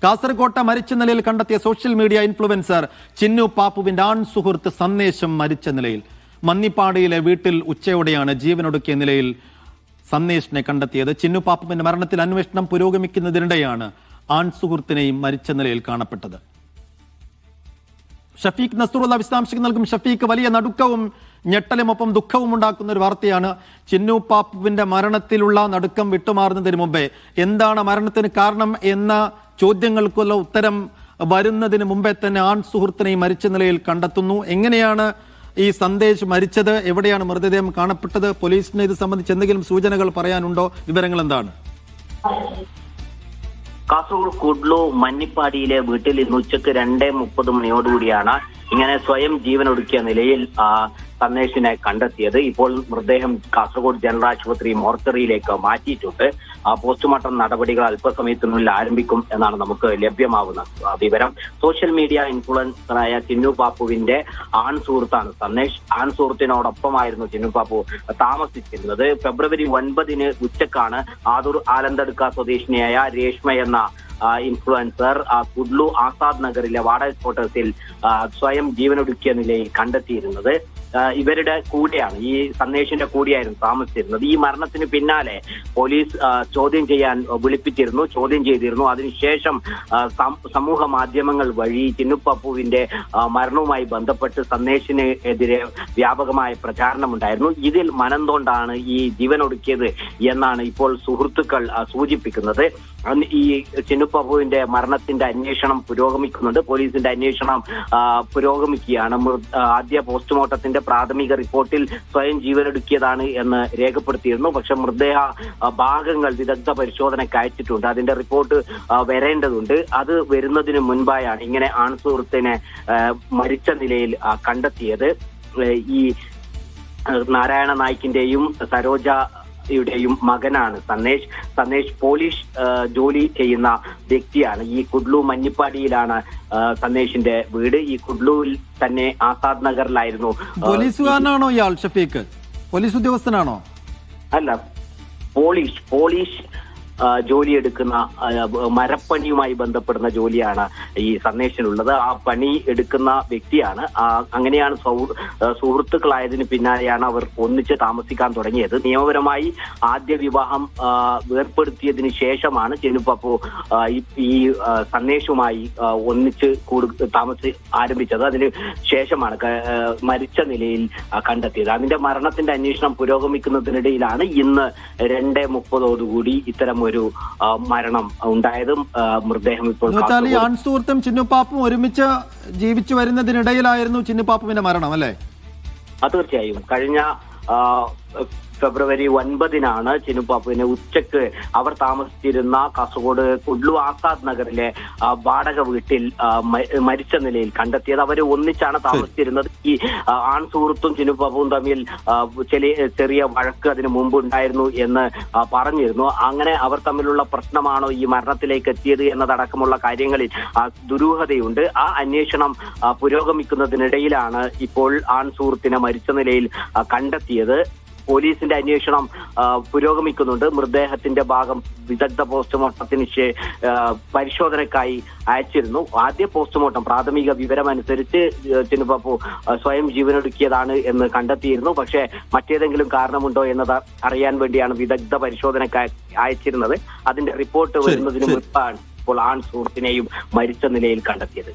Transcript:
കാസർകോട്ടെ മരിച്ച നിലയിൽ കണ്ടെത്തിയ സോഷ്യൽ മീഡിയ ഇൻഫ്ലുവൻസർ ചിന്നു പാപ്പുവിന്റെ ആൺ സുഹൃത്ത് സന്ദേശം മരിച്ച നിലയിൽ. മന്നിപ്പാടിയിലെ വീട്ടിൽ ഉച്ചയോടെയാണ് ജീവനൊടുക്കിയ നിലയിൽ സന്ദേശിനെ കണ്ടെത്തിയത്. ചിന്നു പാപ്പുവിന്റെ മരണത്തിൽ അന്വേഷണം പുരോഗമിക്കുന്നതിനിടെയാണ് ആൺ സുഹൃത്തിനെയും മരിച്ച നിലയിൽ കാണപ്പെട്ടത്. ഷഫീഖ് നസ്റുള്ള വിശദാംശങ്ങൾ നൽകും. ഷഫീഖ്, വലിയ നടുക്കവും ഞെട്ടലുമൊപ്പം ദുഃഖവും ഉണ്ടാക്കുന്ന ഒരു വാർത്തയാണ്. ചിന്നു പാപ്പുവിന്റെ മരണത്തിലുള്ള നടുക്കം വിട്ടുമാറുന്നതിന് മുമ്പേ എന്താണ് മരണത്തിന് കാരണം എന്ന ചോദ്യങ്ങൾക്കുള്ള ഉത്തരം വരുന്നതിന് മുമ്പേ തന്നെ ആൺ സുഹൃത്തിനെയും മരിച്ച നിലയിൽ കണ്ടെത്തുന്നു. എങ്ങനെയാണ് ഈ സന്ദേശ് മരിച്ചത്? എവിടെയാണ് മൃതദേഹം കാണപ്പെട്ടത്? പോലീസിന് ഇത് സംബന്ധിച്ച് എന്തെങ്കിലും സൂചനകൾ പറയാനുണ്ടോ? വിവരങ്ങൾ എന്താണ്? കാസർഗോഡ് കുഡ്ലു മന്നിപ്പാടിയിലെ വീട്ടിൽ ഇന്ന് ഉച്ചക്ക് 2:30 മണിയോടുകൂടിയാണ് ഇങ്ങനെ സ്വയം ജീവനൊടുക്കിയ നിലയിൽ സന്ദേശിനെ കണ്ടെത്തിയത്. ഇപ്പോൾ മൃതദേഹം കാസർഗോഡ് ജനറൽ ആശുപത്രി മോർച്ചറിയിലേക്ക് മാറ്റിയിട്ടുണ്ട്. പോസ്റ്റ്മോർട്ടം നടപടികൾ അല്പസമയത്തിനുള്ളിൽ ആരംഭിക്കും എന്നാണ് നമുക്ക് ലഭ്യമാവുന്ന വിവരം. സോഷ്യൽ മീഡിയ ഇൻഫ്ലുവൻസറായ ചിന്നു പാപ്പുവിന്റെ ആൺ സുഹൃത്താണ് സന്ദേശ്. ആൺ സുഹൃത്തിനോടൊപ്പമായിരുന്നു ചിന്നു പാപ്പു താമസിച്ചിരുന്നത്. ഫെബ്രുവരി 9 ഉച്ചക്കാണ് ആദൂർ ആലന്തടുക്ക സ്വദേശിനിയായ രേഷ്മ എന്ന ഇൻഫ്ലുവൻസർ കുഡ്ലു ആസാദ് നഗറിലെ വാടക ക്വാർട്ടേഴ്സിൽ സ്വയം ജീവനൊടുക്കിയ നിലയിൽ കണ്ടെത്തിയിരുന്നത്. ഇവരുടെ കൂടെയാണ്, ഈ സന്ദേശിന്റെ കൂടെയായിരുന്നു താമസിച്ചിരുന്നത്. ഈ മരണത്തിന് പിന്നാലെ പോലീസ് ചോദ്യം ചെയ്യാൻ വിളിപ്പിച്ചിരുന്നു, ചോദ്യം ചെയ്തിരുന്നു. അതിനുശേഷം സമൂഹ മാധ്യമങ്ങൾ വഴി ചിന്നുപ്പാപ്പുവിന്റെ മരണവുമായി ബന്ധപ്പെട്ട് സന്ദേശിന് എതിരെ വ്യാപകമായ പ്രചാരണമുണ്ടായിരുന്നു. ഇതിൽ മനംതൊണ്ടാണ് ഈ ജീവനൊടുക്കിയത് എന്നാണ് ഇപ്പോൾ സുഹൃത്തുക്കൾ സൂചിപ്പിക്കുന്നത്. ഈ ചിന്നുപ്പാപ്പുവിന്റെ മരണത്തിന്റെ അന്വേഷണം പുരോഗമിക്കുന്നുണ്ട്. പോലീസിന്റെ അന്വേഷണം പുരോഗമിക്കുകയാണ്. ആദ്യ പോസ്റ്റ്മോർട്ടത്തിന്റെ പ്രാഥമിക റിപ്പോർട്ടിൽ സ്വയം ജീവനൊടുക്കിയതാണ് എന്ന് രേഖപ്പെടുത്തിയിരുന്നു. പക്ഷെ മൃതദേഹ ഭാഗങ്ങൾ വിദഗ്ധ പരിശോധനയ്ക്ക് അയച്ചിട്ടുണ്ട്. അതിന്റെ റിപ്പോർട്ട് വരേണ്ടതുണ്ട്. അത് വരുന്നതിന് മുൻപായാണ് ഇങ്ങനെ ആൺ സുഹൃത്തിനെ മരിച്ച നിലയിൽ കണ്ടെത്തിയത്. ഈ നാരായണ നായിക്കിന്റെയും സരോജ യുടെയും മകനാണ് സന്ദേശ് പോലീസ് ജോലി ചെയ്യുന്ന വ്യക്തിയാണ്. ഈ കുഡ്ലു മഞ്ഞിപ്പാടിയിലാണ് സന്ദേശിന്റെ വീട്. ഈ കുഡ്ലുവിൽ തന്നെ ആസാദ് നഗറിലായിരുന്നു. പോലീസുകാരനാണോ ഇയാൾ ഷഫീഖ്? പോലീസ് ഉദ്യോഗസ്ഥനാണോ? അല്ല, പോലീസ് ജോലിയെടുക്കുന്ന മരപ്പണിയുമായി ബന്ധപ്പെടുന്ന ജോലിയാണ് ഈ സന്ദേശിനുള്ളത്. ആ പണി എടുക്കുന്ന വ്യക്തിയാണ്. അങ്ങനെയാണ് സുഹൃത്തുക്കളായതിന് പിന്നാലെയാണ് അവർ ഒന്നിച്ച് താമസിക്കാൻ തുടങ്ങിയത്. നിയമപരമായി ആദ്യ വിവാഹം വേർപ്പെടുത്തിയതിനു ശേഷമാണ് ചിന്നുപ്പാപ്പു ഈ സന്ദേശുമായി ഒന്നിച്ച് ആരംഭിച്ചത്. അതിന് ശേഷമാണ് മരിച്ച നിലയിൽ കണ്ടെത്തിയത്. അതിന്റെ മരണത്തിന്റെ അന്വേഷണം പുരോഗമിക്കുന്നതിനിടയിലാണ് ഇന്ന് 2:30 ഇത്തരം ഒരു മരണം ഉണ്ടായതും മൃതദേഹം ഇപ്പോൾ ആൺസുഹൃത്തും ചിന്നുപ്പാപ്പും ഒരുമിച്ച് ജീവിച്ചു വരുന്നതിനിടയിലായിരുന്നു ചിന്നുപ്പാപ്പുവിന്റെ മരണം, അല്ലേ? തീർച്ചയായും കഴിഞ്ഞ ഫെബ്രുവരി 9 ചിന്നുപ്പാപ്പുവിനെ ഉച്ചക്ക് അവർ താമസിച്ചിരുന്ന കാസർഗോഡ് കുഡ്ലു ആസാദ് നഗറിലെ വാടക വീട്ടിൽ മരിച്ച നിലയിൽ കണ്ടെത്തിയത്. അവർ ഒന്നിച്ചാണ് താമസിച്ചിരുന്നത്. ഈ ആൺ സുഹൃത്തും ചിന്നുപ്പാപ്പുവും തമ്മിൽ ചെറിയ വഴക്ക് അതിനു മുമ്പ് ഉണ്ടായിരുന്നു എന്ന് പറഞ്ഞിരുന്നു. അങ്ങനെ അവർ തമ്മിലുള്ള പ്രശ്നമാണോ ഈ മരണത്തിലേക്ക് എത്തിയത് എന്നതടക്കമുള്ള കാര്യങ്ങളിൽ ദുരൂഹതയുണ്ട്. ആ അന്വേഷണം പുരോഗമിക്കുന്നതിനിടയിലാണ് ഇപ്പോൾ ആൺ സുഹൃത്തിനെ മരിച്ച നിലയിൽ കണ്ടെത്തിയത്. പോലീസിന്റെ അന്വേഷണം പുരോഗമിക്കുന്നുണ്ട്. മൃതദേഹത്തിന്റെ ഭാഗം വിദഗ്ധ പോസ്റ്റ്മോർട്ടത്തിന് പരിശോധനയ്ക്കായി അയച്ചിരുന്നു. ആദ്യ പോസ്റ്റ്മോർട്ടം പ്രാഥമിക വിവരമനുസരിച്ച് ചിന്നുപ്പാപ്പു സ്വയം ജീവനൊടുക്കിയതാണ് എന്ന് കണ്ടെത്തിയിരുന്നു. പക്ഷേ മറ്റേതെങ്കിലും കാരണമുണ്ടോ എന്നത് അറിയാൻ വേണ്ടിയാണ് വിദഗ്ധ പരിശോധനയ്ക്കായി അയച്ചിരുന്നത്. അതിന്റെ റിപ്പോർട്ട് വരുന്നതിന് മുൻപാണ് ഇപ്പോൾ ആൺ സുഹൃത്തിനെയും മരിച്ച നിലയിൽ കണ്ടെത്തിയത്.